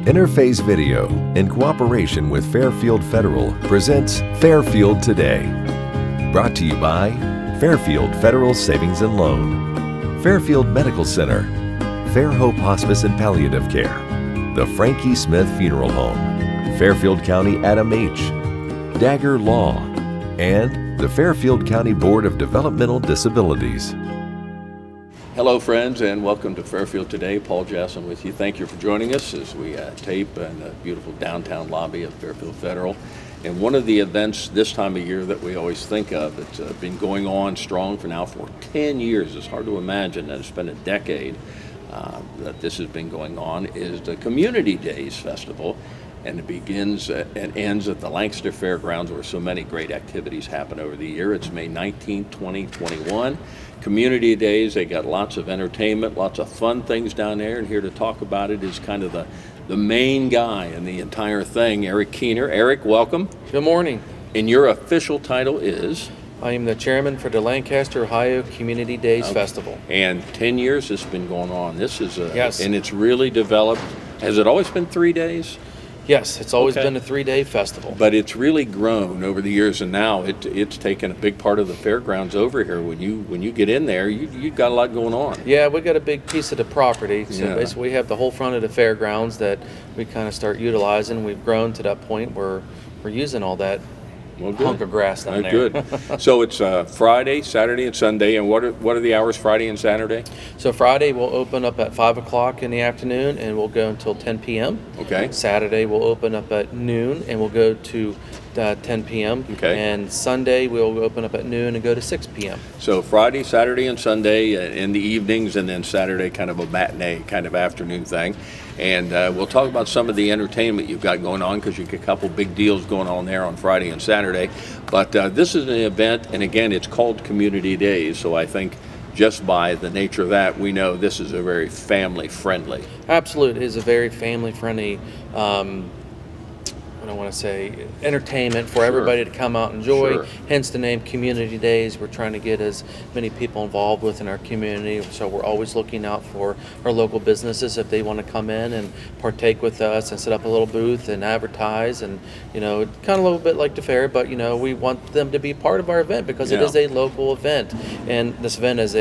Interface Video, in cooperation with Fairfield Federal, presents Fairfield Today. Brought to you by Fairfield Federal Savings and Loan, Fairfield Medical Center, Fair Hope Hospice and Palliative Care, the Frankie Smith Funeral Home, Fairfield County Adam H., Dagger Law, and the Fairfield County Board of Developmental Disabilities. Hello friends, and welcome to Fairfield Today. Paul Jasson with you. Thank you for joining us as we tape in the beautiful downtown lobby of Fairfield Federal. And one of the events this time of year that we always think of, it's been going on strong for 10 years. It's hard to imagine that it's been a decade that this has been going on, is the Community Days Festival. And it begins and ends at the Lancaster Fairgrounds, where so many great activities happen over the year. It's May 19, 2021. Community Days, they got lots of entertainment, lots of fun things down there, and here to talk about it is kind of the main guy in the entire thing, Eric Keener. Eric, welcome. Good morning. And your official title is? I am the chairman for the Lancaster, Ohio Community Days Festival. And 10 years it's been going on. This is yes. And it's really developed. Has it always been 3 days? Yes, it's always been a 3-day festival. But it's really grown over the years, and now it's taken a big part of the fairgrounds over here. When you get in there, you've got a lot going on. Yeah, we got a big piece of the property. So Yeah. basically we have the whole front of the fairgrounds that we kind of start utilizing. We've grown to that point where we're using all that hunk of grass down there. Good. So it's Friday, Saturday, and Sunday. And what are the hours Friday and Saturday? So Friday we'll open up at 5 o'clock in the afternoon and we'll go until 10 p.m. Okay. Saturday we'll open up at noon and we'll go to 10 p.m. Okay. And Sunday we'll open up at noon and go to 6 p.m. So Friday, Saturday, and Sunday in the evenings, and then Saturday kind of a matinee kind of afternoon thing. And we'll talk about some of the entertainment you've got going on, because you get a couple big deals going on there on Friday and Saturday. But this is an event, and again, it's called Community Days, so I think just by the nature of that, we know this is a very family-friendly. Absolutely. It is a very family-friendly, I don't want to say entertainment for everybody to come out and enjoy. Sure. Hence the name Community Days. We're trying to get as many people involved within our community, so we're always looking out for our local businesses if they want to come in and partake with us and set up a little booth and advertise, and kind of a little bit like the fair, but we want them to be part of our event because it is a local event, and this event is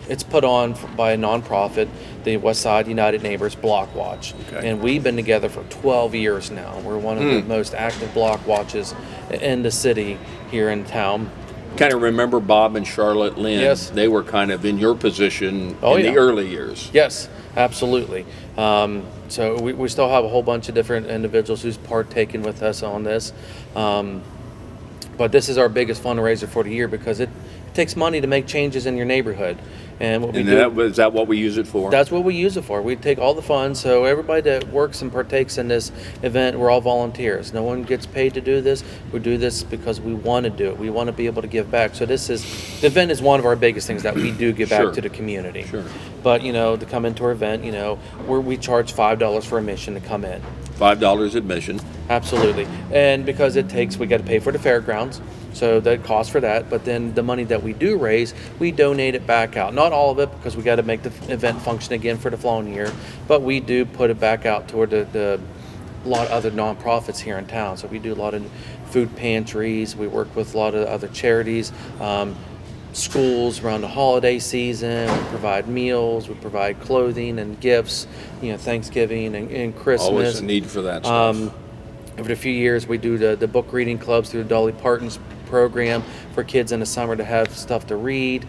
it's put on by a nonprofit, the West Side United Neighbors Block Watch. Okay. And we've been together for 12 years now. We're one of the most active block watches in the city here in town. Kind of remember Bob and Charlotte Lynn. Yes. They were kind of in your position in the early years. Yes, absolutely. So we still have a whole bunch of different individuals who's partaking with us on this. But this is our biggest fundraiser for the year because it takes money to make changes in your neighborhood. And what we do, is that what we use it for? That's what we use it for. We take all the funds, so everybody that works and partakes in this event, we're all volunteers. No one gets paid to do this. We do this because we want to do it. We want to be able to give back. So the event is one of our biggest things that we do give back to the community. Sure. But to come into our event, we charge $5 for admission to come in. $5 admission. Absolutely. And because we got to pay for the fairgrounds, so that costs for that. But then the money that we do raise, we donate it back out. Not all of it, because we got to make the event function again for the following year, but we do put it back out toward a lot of other nonprofits here in town. So we do a lot of food pantries. We work with a lot of other charities. Schools around the holiday season. We provide meals, we provide clothing and gifts, Thanksgiving and Christmas. Always a need for that stuff. Over a few years, we do the book reading clubs through the Dolly Parton's program for kids in the summer to have stuff to read.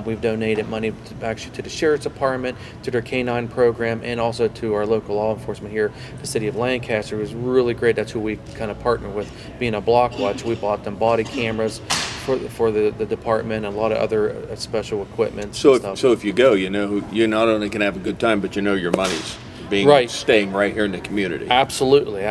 We've donated money to the Sheriff's Department, to their K-9 program, and also to our local law enforcement here, the city of Lancaster. It was really great. That's who we kind of partner with. Being a block watch, we bought them body cameras for the department and a lot of other special equipment. So if you go, you not only can have a good time, but your money's staying right here in the community. Absolutely.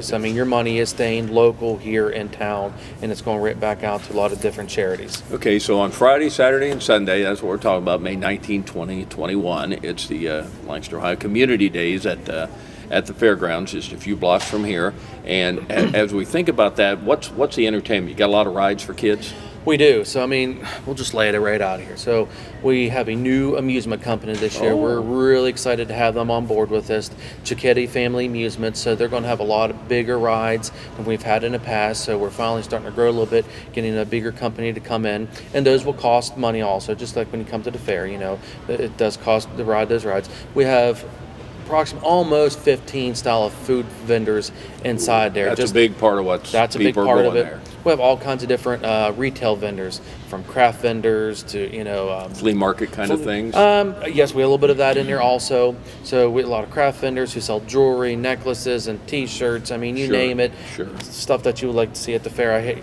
So, your money is staying local here in town, and it's going right back out to a lot of different charities. Okay, so on Friday, Saturday, and Sunday, that's what we're talking about, May 19, 20, 21, it's the Lancaster, Ohio Community Days at the fairgrounds, just a few blocks from here. And as we think about that, what's the entertainment? You got a lot of rides for kids? We do. So, I mean, we'll just lay it right out here. So, we have a new amusement company this year. We're really excited to have them on board with this. Cicchetti Family Amusements. So, they're going to have a lot of bigger rides than we've had in the past. So, we're finally starting to grow a little bit, getting a bigger company to come in. And those will cost money also, just like when you come to the fair, it does cost to ride those rides. We have approximately almost 15 style of food vendors inside there. That's a big part of what's that's a big people are part of going it. there. We have all kinds of different retail vendors, from craft vendors to Flea market kind of things. Yes, we have a little bit of that in there also. So we have a lot of craft vendors who sell jewelry, necklaces, and T-shirts. I mean, you Sure, name it. sure. Stuff that you would like to see at the fair. I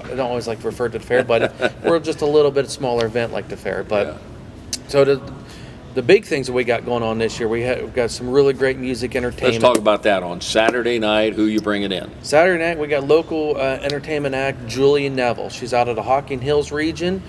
don't always like to refer to the fair, but we're just a little bit smaller event like the fair. But Yeah. so the big things that we got going on this year, we've got some really great music entertainment. Let's talk about that on Saturday night. Who you bringing in? Saturday night, we got local entertainment act, Julia Neville. She's out of the Hocking Hills region.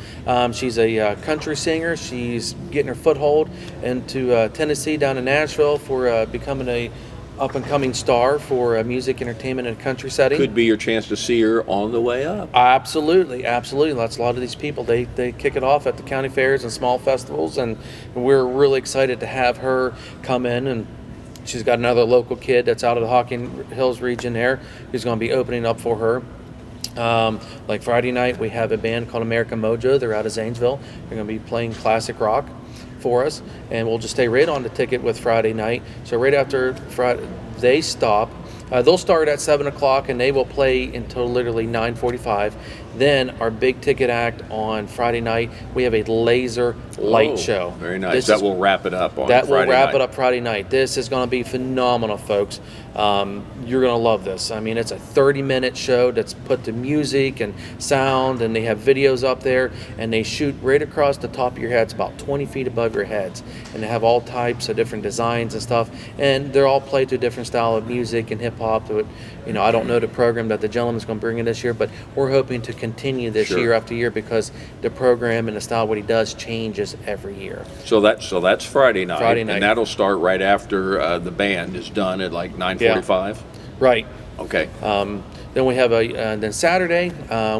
She's a country singer. She's getting her foothold into Tennessee, down in Nashville, for becoming a up-and-coming star for music, entertainment, and country setting. Could be your chance to see her on the way up. Absolutely. That's a lot of these people. They kick it off at the county fairs and small festivals, and we're really excited to have her come in. And she's got another local kid that's out of the Hocking Hills region there who's going to be opening up for her. Like Friday night, we have a band called American Mojo. They're out of Zanesville. They're going to be playing classic rock for us, and we'll just stay right on the ticket with Friday night. So right after Friday, they stop. They'll start at 7 o'clock, and they will play until literally 9:45. Then our big ticket act on Friday night, we have a laser light show. Very nice. That will wrap it up on Friday night. That will wrap it up Friday night. This is going to be phenomenal, folks. You're going to love this. I mean, it's a 30-minute show that's put to music and sound, and they have videos up there, and they shoot right across the top of your heads, about 20 feet above your heads. And they have all types of different designs and stuff, and they're all played to a different style of music and hip-hop. I don't know the program that the gentleman's going to bring in this year, but we're hoping to continue this Sure. year after year, because the program and the style, what he does, changes every year. So that's Friday night. Friday night. And that'll start right after the band is done at like 9:45. Right. Okay. Then we have then Saturday,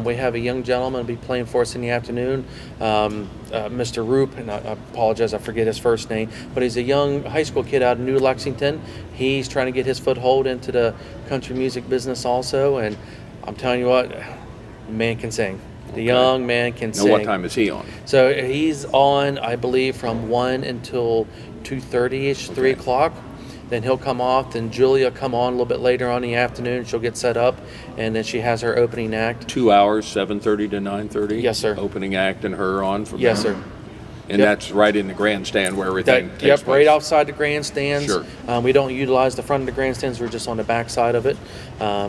we have a young gentleman who'll be playing for us in the afternoon, Mr. Roop, and I apologize, I forget his first name, but he's a young high school kid out of New Lexington. He's trying to get his foothold into the country music business also, and I'm telling you what, the man can sing. The young man can sing. Now, what time is he on? So he's on, I believe, from 1 until 2:30ish, 3 o'clock. Then he'll come off. Then Julia come on a little bit later on in the afternoon. She'll get set up, and then she has her opening act. 2 hours, 7:30 to 9:30? Yes, sir. Opening act and her on from Yes, there? sir. And that's right in the grandstand where everything takes Yep, place? right outside the grandstands. Sure. We don't utilize the front of the grandstands. We're just on the back side of it.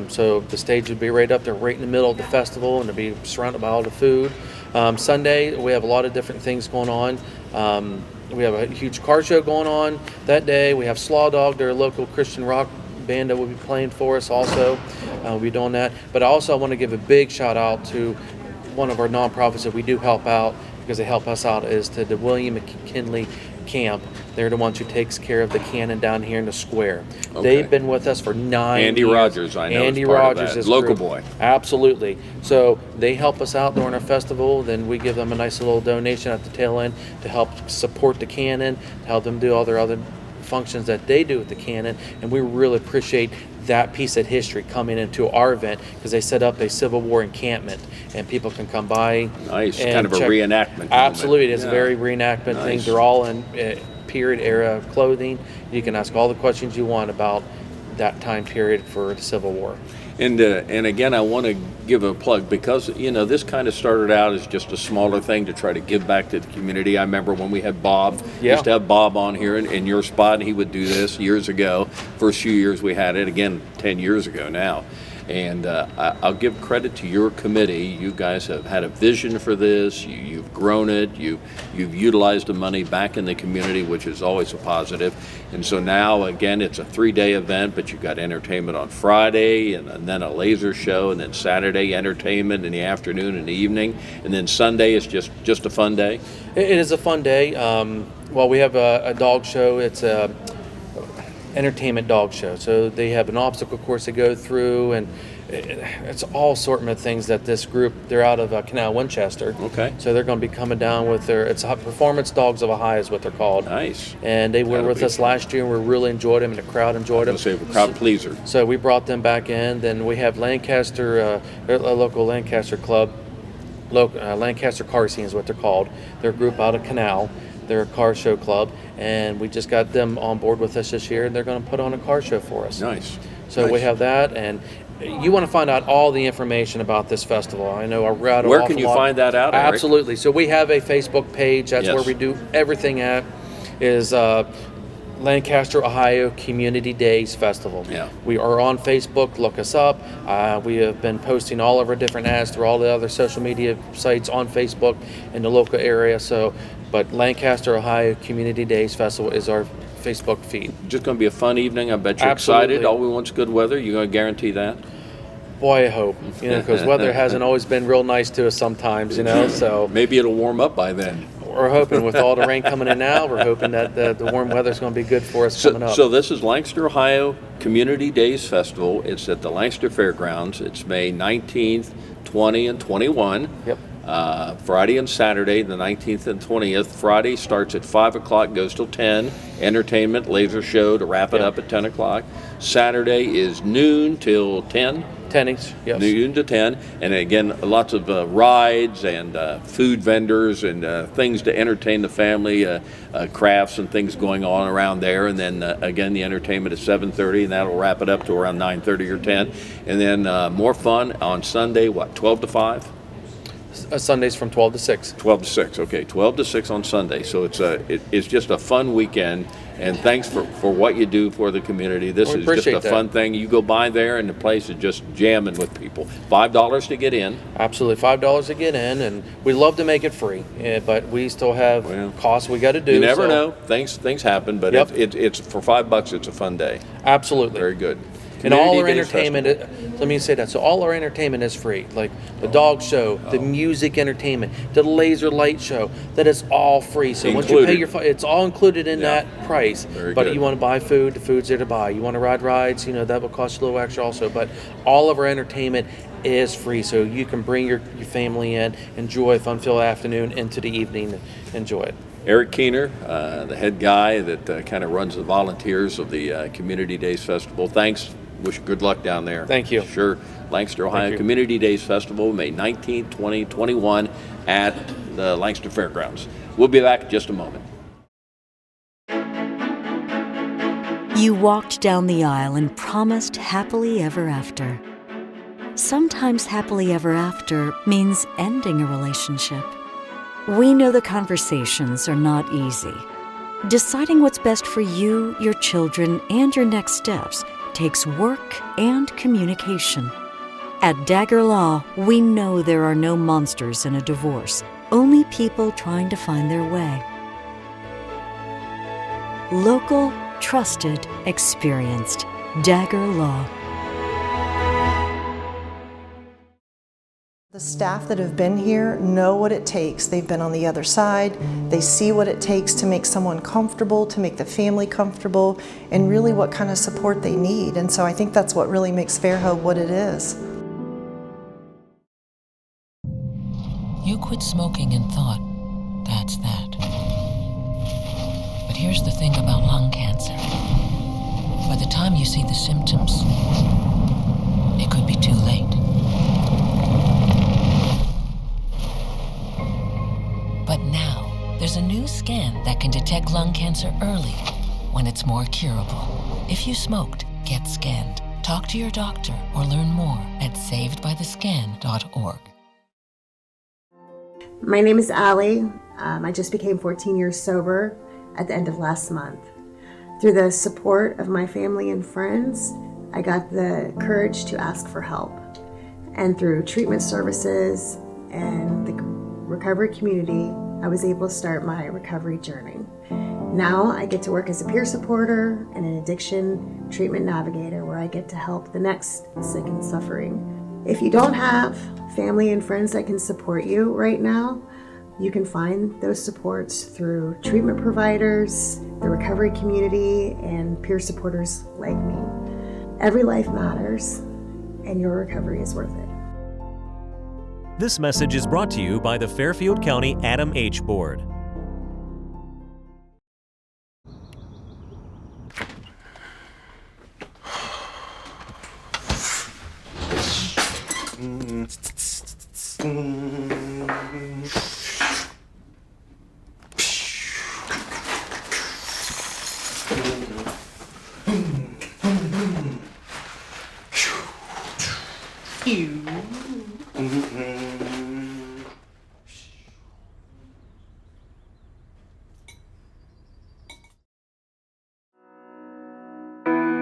So the stage would be right up there, right in the middle of the festival, and it'll be surrounded by all the food. Sunday, we have a lot of different things going on. We have a huge car show going on that day. We have Slaw Dog, their local Christian rock band that will be playing for us also. We'll be doing that. But I want to give a big shout out to one of our nonprofits that we do help out, because they help us out, is to the William McKinley Camp. They're the ones who takes care of the cannon down here in the square. Okay. They've been with us for 9 Andy years. Rogers, I know, Andy is part of Rogers that. is Local great. boy. Absolutely. So they help us out during our festival. Then we give them a nice little donation at the tail end to help support the cannon, to help them do all their other functions that they do with the cannon. And we really appreciate that piece of history coming into our event, because they set up a Civil War encampment, and people can come by. Nice, and kind of a check. reenactment moment. Absolutely, it's Yeah. a very reenactment thing. Nice. They're all in period era clothing. You can ask all the questions you want about that time period for the Civil War. And again, I want to give a plug, because this kind of started out as just a smaller thing to try to give back to the community. I remember when we had Bob. We used to have Bob on here in your spot, and he would do this years ago. First few years we had it, again 10 years ago now. And I'll give credit to your committee. You guys have had a vision for this. You've grown it. You've utilized the money back in the community, which is always a positive. And so now, again, it's a 3-day event, but you've got entertainment on Friday, and then a laser show, and then Saturday entertainment in the afternoon and the evening, and then Sunday is just a fun day. It is a fun day. We have a dog show. It's entertainment dog show. So they have an obstacle course to go through, and it's all assortment of things that this group, they're out of Canal Winchester. Okay. So they're going to be coming down with it's Performance Dogs of Ohio is what they're called. Nice. And they were with us last year, and we really enjoyed them, and the crowd enjoyed them. Let's say a crowd pleaser. So we brought them back in. Then we have Lancaster, a local Lancaster club, Lancaster Car Scene is what they're called. They're a group out of Canal. They're a car show club, and we just got them on board with us this year, and they're going to put on a car show for us. Nice. So we have that, and you want to find out all the information about this festival. I know I read Where can you find that out, Eric? Absolutely. So we have a Facebook page. That's where we do everything at, is Lancaster, Ohio Community Days Festival. Yeah. We are on Facebook. Look us up. We have been posting all of our different ads through all the other social media sites on Facebook in the local area. But Lancaster, Ohio Community Days Festival is our Facebook feed. Just going to be a fun evening. I bet you're Absolutely. excited. All we want is good weather. You going to guarantee that? Boy, I hope. Because weather hasn't always been real nice to us sometimes, so. Maybe it'll warm up by then. We're hoping with all the rain coming in now, we're hoping that the warm weather's going to be good for us coming up. So this is Lancaster, Ohio Community Days Festival. It's at the Lancaster Fairgrounds. It's May 19th, 20, and 21. Yep. Friday and Saturday, the 19th and 20th. Friday starts at 5 o'clock, goes till 10. Entertainment, laser show to wrap it up at 10 o'clock. Saturday is noon till 10. 10-ish, yes. Noon to 10. And again, lots of rides and food vendors and things to entertain the family, crafts and things going on around there. And then, again, the entertainment is 7:30, and that'll wrap it up to around 9:30 or 10. And then more fun on Sunday, 12 to 5? Sundays from 12 to 6. 12 to 6, okay. 12 to 6 on Sunday. So it's just a fun weekend. And thanks for what you do for the community. This is just a fun thing. You go by there, and the place is just jamming with people. $5 to get in. Absolutely, $5 to get in, and we love to make it free, but we still have costs we got to do. You never know. Things happen, but it's for $5. It's a fun day. Absolutely. Very good. And all our entertainment, let me say that. So all our entertainment is free. Like the dog show, the music entertainment, the laser light show, that is all free. So once you pay it's all included in that price. Very but good. you want to buy food, the food's there to buy. You want to ride rides, that will cost you a little extra also. But all of our entertainment is free. So you can bring your family in, enjoy a fun-filled afternoon into the evening, enjoy it. Eric Keener, the head guy that kind of runs the volunteers of the Community Days Festival. Thanks. Wish you good luck down there. Thank you. Sure. Lancaster, Ohio Community Days Festival, May 19th, 20, 21 at the Lancaster Fairgrounds. We'll be back in just a moment. You walked down the aisle and promised happily ever after. Sometimes happily ever after means ending a relationship. We know the conversations are not easy. Deciding what's best for you, your children, and your next steps takes work and communication. At Dagger Law, we know there are no monsters in a divorce, only people trying to find their way. Local, trusted, experienced. Dagger Law. The staff that have been here know what it takes. They've been on the other side. They see what it takes to make someone comfortable, to make the family comfortable, and really what kind of support they need. And so I think that's what really makes Fairfield what it is. You quit smoking and thought, that's that. But here's the thing about lung cancer. By the time you see the symptoms, it could be too late. But now, there's a new scan that can detect lung cancer early, when it's more curable. If you smoked, get scanned. Talk to your doctor or learn more at savedbythescan.org. My name is Allie. I just became 14 years sober at the end of last month. Through the support of my family and friends, I got the courage to ask for help. And through treatment services and the recovery community, I was able to start my recovery journey. Now I get to work as a peer supporter and an addiction treatment navigator where I get to help the next sick and suffering. If you don't have family and friends that can support you right now, You can find those supports through treatment providers, the recovery community, and peer supporters like me. Every life matters, and your recovery is worth it. This message is brought to you by the Fairfield County Adam H. Board.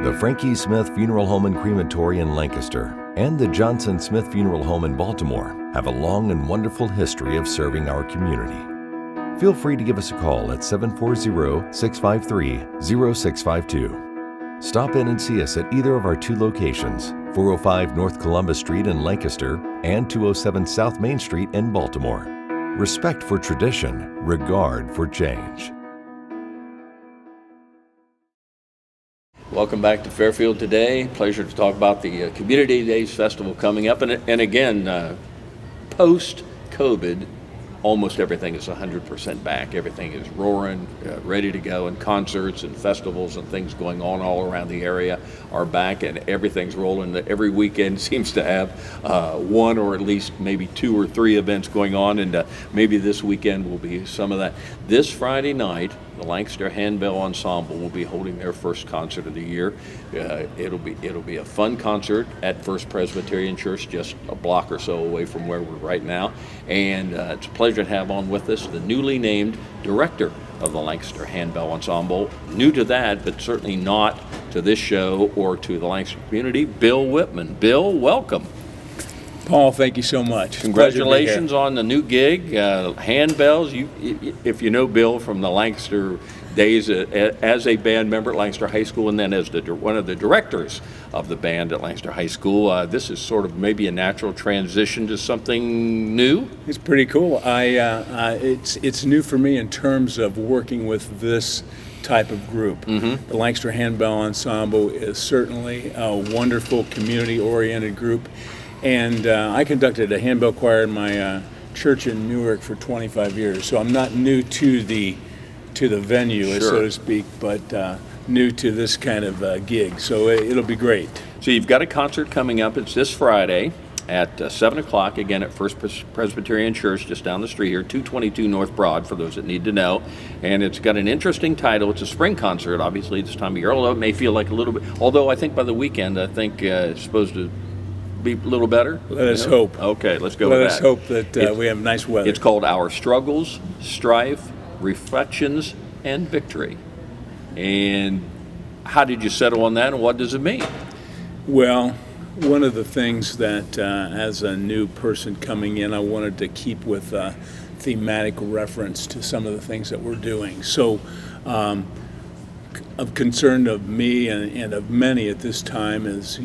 The Frankie Smith Funeral Home and Crematory in Lancaster and the Johnson Smith Funeral Home in Baltimore have a long and wonderful history of serving our community. Feel free to give us a call at 740-653-0652. Stop in and see us at either of our two locations, 405 North Columbus Street in Lancaster and 207 South Main Street in Baltimore. Respect for tradition, regard for change. Welcome back to Fairfield Today. Pleasure to talk about the Community Days Festival coming up. And again, post-COVID, almost everything is 100% back. Everything is roaring, ready to go, and concerts and festivals and things going on all around the area are back, and everything's rolling. Every weekend seems to have one or at least maybe 2 or 3 events going on, and maybe this weekend will be some of that. This Friday night, the Lancaster Handbell Ensemble will be holding their first concert of the year. It'll be a fun concert at First Presbyterian Church, just a block or so away from where we're right now. And it's a pleasure to have on with us the newly named director of the Lancaster Handbell Ensemble. New to that, but certainly not to this show or to the Lancaster community, Bill Whitman. Bill, welcome. Paul, thank you so much. Congratulations on the new gig, Handbells. If you know Bill from the Lancaster days as a band member at Lancaster High School, and then as one of the directors of the band at Lancaster High School, this is sort of maybe a natural transition to something new. It's pretty cool. It's new for me in terms of working with this type of group. Mm-hmm. The Lancaster Handbell Ensemble is certainly a wonderful community-oriented group. And I conducted a handbell choir in my church in Newark for 25 years, so I'm not new to the venue, sure, so to speak, but new to this kind of gig. So it'll be great. So you've got a concert coming up. It's this Friday at 7 o'clock, again at First Presbyterian Church, just down the street here, 222 North Broad, for those that need to know. And it's got an interesting title. It's a spring concert, obviously, this time of year, although it may feel like a little bit, although I think by the weekend, it's supposed to be a little better. Let us hope. Okay, let's go with that. Let us hope that we have nice weather. It's called Our Struggles, Strife, Reflections, and Victory. And how did you settle on that, and what does it mean? Well, one of the things that as a new person coming in, I wanted to keep with thematic reference to some of the things that we're doing. So of concern of me and of many at this time is,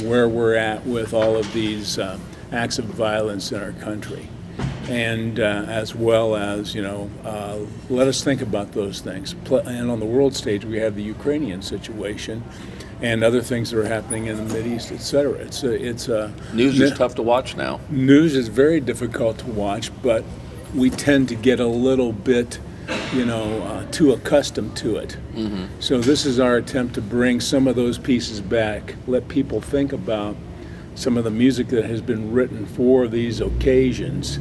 where we're at with all of these acts of violence in our country. And as well as, let us think about those things. And on the world stage, we have the Ukrainian situation and other things that are happening in the Mideast, et cetera. News is tough to watch now. News is very difficult to watch, but we tend to get a little bit too accustomed to it. Mm-hmm. So this is our attempt to bring some of those pieces back, let people think about some of the music that has been written for these occasions,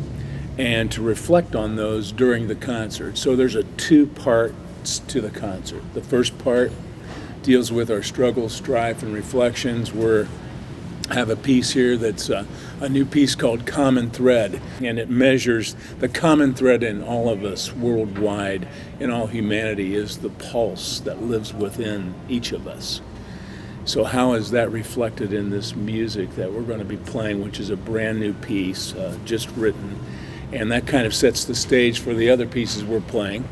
and to reflect on those during the concert. So there's 2 parts to the concert. The first part deals with our struggles, strife, and reflections. We have a piece here that's a new piece called Common Thread, and it measures the common thread in all of us worldwide, in all humanity, is the pulse that lives within each of us. So how is that reflected in this music that we're going to be playing, which is a brand new piece, just written, and that kind of sets the stage for the other pieces we're playing,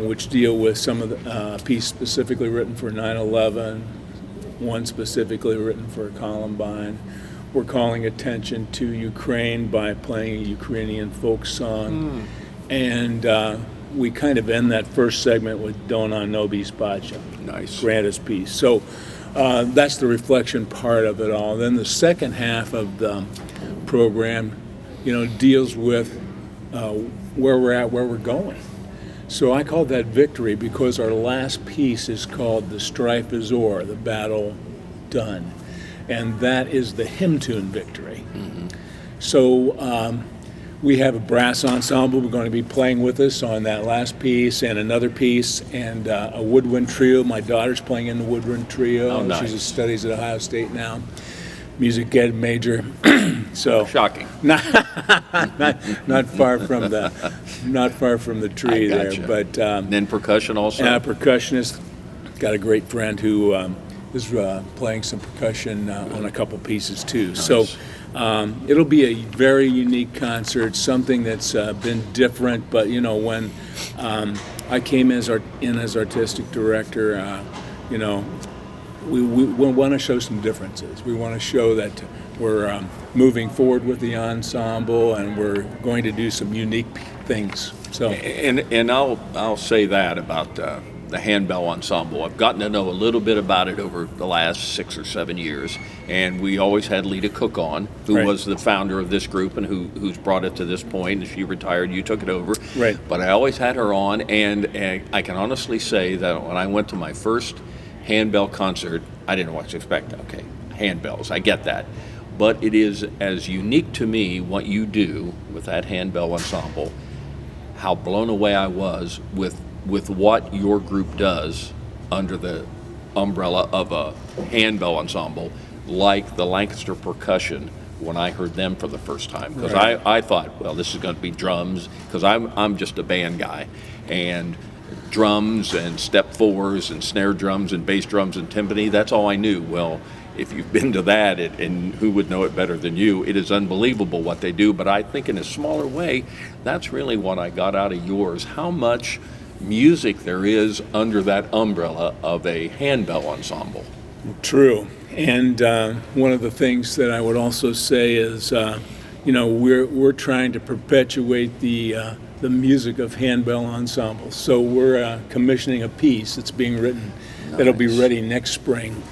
which deal with some of the piece specifically written for 9/11, one specifically written for Columbine. We're calling attention to Ukraine by playing a Ukrainian folk song. And we kind of end that first segment with Dona Nobis Pace. Nice. Grandest peace. So that's the reflection part of it all. Then the second half of the program, deals with where we're at, where we're going. So I call that victory because our last piece is called The Strife is O'er, the battle done. And that is the hymn tune victory. Mm-hmm. So we have a brass ensemble we're going to be playing with us on that last piece and another piece, and a woodwind trio. My daughter's playing in the woodwind trio. Oh, nice. She studies at Ohio State now. Music ed major. So shocking. Not far from the tree there. But then percussion also. Percussionist. Got a great friend who is playing some percussion on a couple pieces too. Nice. So it'll be a very unique concert, something that's been different. But when I came as artistic director, we want to show some differences. We want to show that we're moving forward with the ensemble, and we're going to do some unique things. So, and I'll say that about the handbell ensemble. I've gotten to know a little bit about it over the last 6 or 7 years, and we always had Lita Cook on, who Right. was the founder of this group and who's brought it to this point. She retired, you took it over. Right. But I always had her on, and I can honestly say that when I went to my first handbell concert, I didn't know what to expect. Okay, handbells, I get that. But it is as unique to me what you do with that handbell ensemble, how blown away I was with what your group does under the umbrella of a handbell ensemble, like the Lancaster Percussion, when I heard them for the first time. Because Right. I thought, well, this is going to be drums, because I'm just a band guy. And drums and step fours and snare drums and bass drums and timpani, that's all I knew. Well, if you've been to that, and who would know it better than you, it is unbelievable what they do. But I think in a smaller way, that's really what I got out of yours, how much music there is under that umbrella of a handbell ensemble. True. And one of the things that I would also say is, we're trying to perpetuate the music of handbell ensembles. So we're commissioning a piece that's being written that'll be ready next spring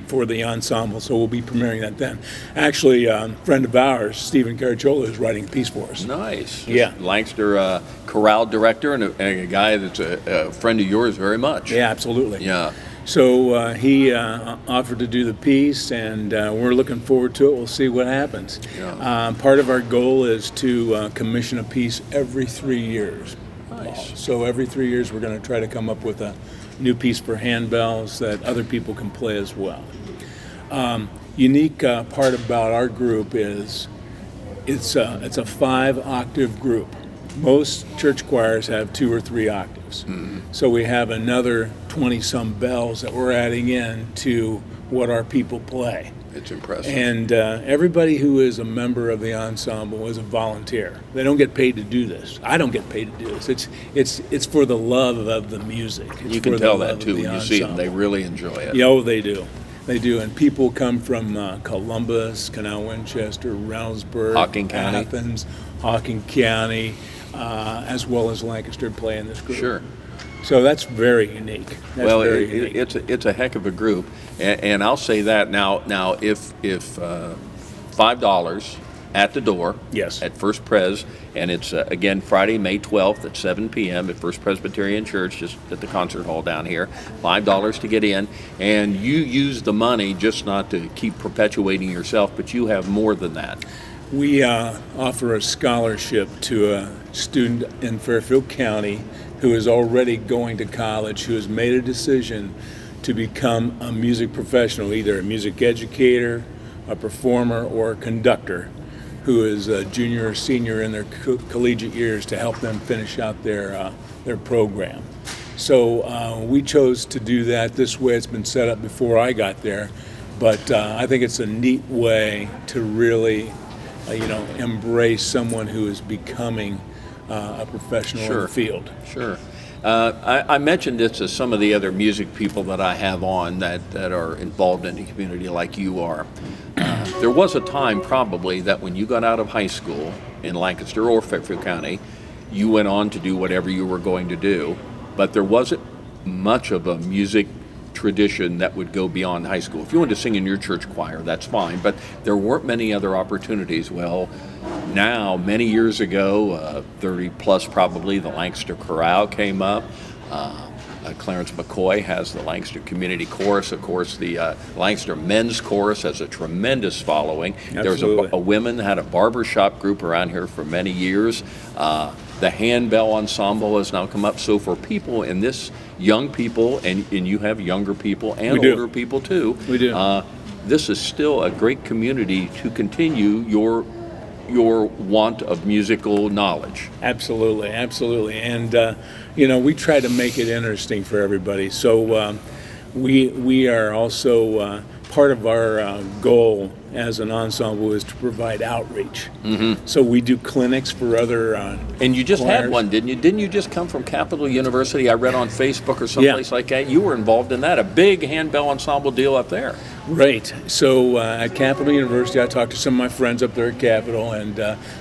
for the ensemble. So we'll be premiering that then. Actually, a friend of ours, Stephen Caracciola, is writing a piece for us. Nice. Yeah. Lancaster chorale director and a guy that's a friend of yours very much. Yeah, absolutely. Yeah. So he offered to do the piece, and we're looking forward to it. We'll see what happens. Yeah. Part of our goal is to commission a piece every 3 years. Nice. So every 3 years we're going to try to come up with a new piece for handbells that other people can play as well. Unique part about our group is it's a 5-octave group. Most church choirs have 2 or 3 octaves. Mm-hmm. So we have another 20-some bells that we're adding in to what our people play. It's impressive. And everybody who is a member of the ensemble is a volunteer. They don't get paid to do this. I don't get paid to do this. It's for the love of the music. It's you can for tell the that love too of the when you see them. ensemble. They really enjoy it. Yeah, oh, they do. They do. And people come from Columbus, Canal Winchester, Reynoldsburg, Hocking County. Athens, Hocking County, as well as Lancaster play in this group. Sure. So that's very unique. That's Well, very unique. it's a heck of a group, and I'll say that now. If $5 at the door, Yes. at First Pres, and it's again Friday, May 12th at 7 p.m. at First Presbyterian Church, just at the concert hall down here. $5 to get in, and you use the money just not to keep perpetuating yourself, but you have more than that. We offer a scholarship to a student in Fairfield County who is already going to college, who has made a decision to become a music professional, either a music educator, a performer, or a conductor, who is a junior or senior in their collegiate years, to help them finish out their program. So we chose to do that this way. It's been set up before I got there, but I think it's a neat way to really embrace someone who is becoming a professional in the field. Sure. I mentioned this to some of the other music people that I have on that are involved in the community like you are. There was a time probably that when you got out of high school in Lancaster or Fairfield County, you went on to do whatever you were going to do, but there wasn't much of a music tradition that would go beyond high school. If you wanted to sing in your church choir, that's fine, but there weren't many other opportunities. Well, now, many years ago, 30 plus probably, the Lancaster Chorale came up. Clarence McCoy has the Lancaster Community Chorus. Of course, the Lancaster Men's Chorus has a tremendous following. Absolutely. There's a women had a barbershop group around here for many years. The Handbell Ensemble has now come up. So for people in this, young people, and you have younger people and older people too. We do. This is still a great community to continue your want of musical knowledge. Absolutely. And we try to make it interesting for everybody. So we are also part of our goal as an ensemble is to provide outreach. Mm-hmm. So we do clinics for other and you just choirs. had one, didn't you? Didn't you just come from Capital University? I read on Facebook or someplace like that. You were involved in that, a big handbell ensemble deal up there. Right. So at Capital University, I talked to some of my friends up there at Capital, and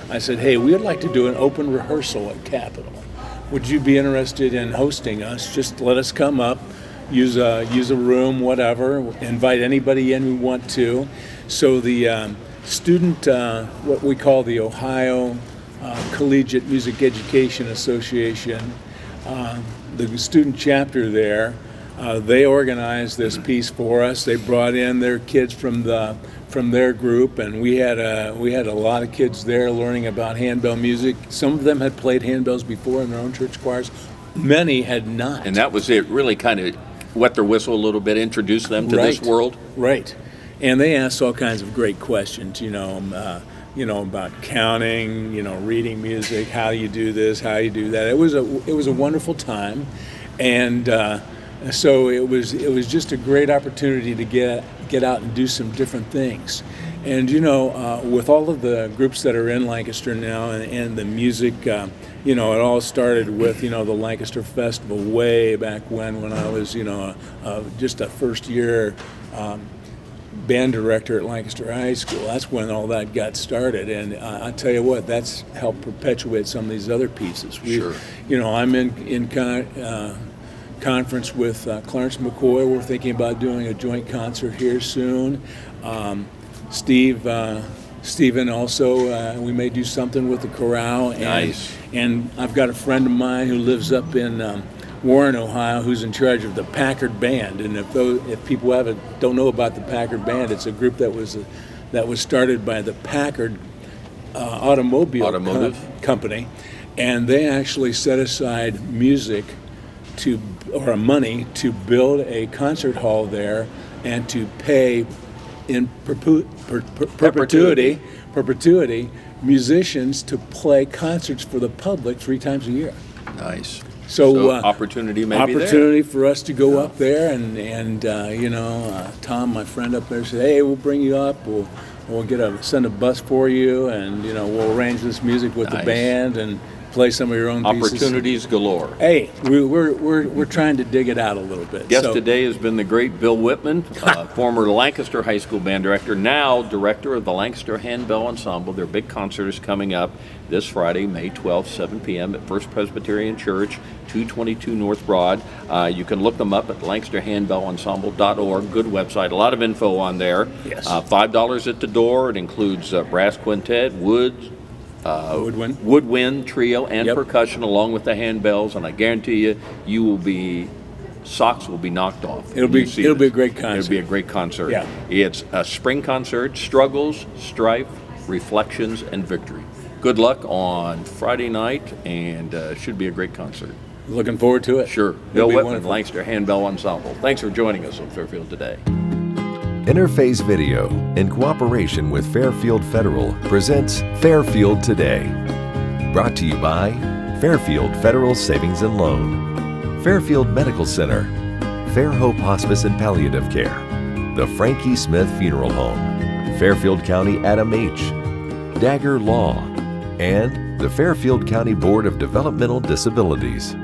I said, hey, we would like to do an open rehearsal at Capital. Would you be interested in hosting us? Just let us come up, use a room, whatever, invite anybody in we want to. So the student, what we call the Ohio Collegiate Music Education Association, the student chapter there, they organized this piece for us. They brought in their kids from their group, and we had a lot of kids there learning about handbell music. Some of them had played handbells before in their own church choirs. Many had not. And that was it. Really kind of wet their whistle a little bit, introduce them to this world. Right. And they asked all kinds of great questions. About counting. Reading music. How you do this? How you do that? It was a wonderful time, and. So it was just a great opportunity to get out and do some different things. And with all of the groups that are in Lancaster now and the music, it all started with the Lancaster Festival way back when I was just a first year band director at Lancaster High School. That's when all that got started, and I tell you what, that's helped perpetuate some of these other pieces. Sure. I'm in conference with Clarence McCoy. We're thinking about doing a joint concert here soon. Stephen also, we may do something with the chorale. Nice. And I've got a friend of mine who lives up in Warren, Ohio, who's in charge of the Packard Band. And if people don't know about the Packard Band, it's a group that was started by the Packard Automotive Company, and they actually set aside money to build a concert hall there and to pay in perpetuity musicians to play concerts for the public 3 times a year. Nice. So opportunity may be there. Opportunity for us to go up there and Tom, my friend up there, said, hey, we'll bring you up. We'll send a bus for you, and we'll arrange this music with the band and play some of your own pieces. Opportunities galore. Hey, we're trying to dig it out a little bit. Guest today has been the great Bill Whitman, former Lancaster High School band director, now director of the Lancaster Handbell Ensemble. Their big concert is coming up this Friday, May 12th, 7 p.m. at First Presbyterian Church, 222 North Broad. You can look them up at lancasterhandbellensemble.org. Good website. A lot of info on there. Yes. $5 at the door. It includes brass quintet, woodwind trio, and percussion, along with the handbells, and I guarantee you socks will be knocked off. It'll be a great concert. It'll be a great concert. Yeah. It's a spring concert, struggles, strife, reflections, and victory. Good luck on Friday night, and should be a great concert. Looking forward to it. Sure. Bill Whitman, Lancaster Handbell Ensemble. Thanks for joining us on Fairfield Today. Interface Video, in cooperation with Fairfield Federal, presents Fairfield Today. Brought to you by Fairfield Federal Savings and Loan, Fairfield Medical Center, Fair Hope Hospice and Palliative Care, the Frankie Smith Funeral Home, Fairfield County Adam H., Dagger Law, and the Fairfield County Board of Developmental Disabilities.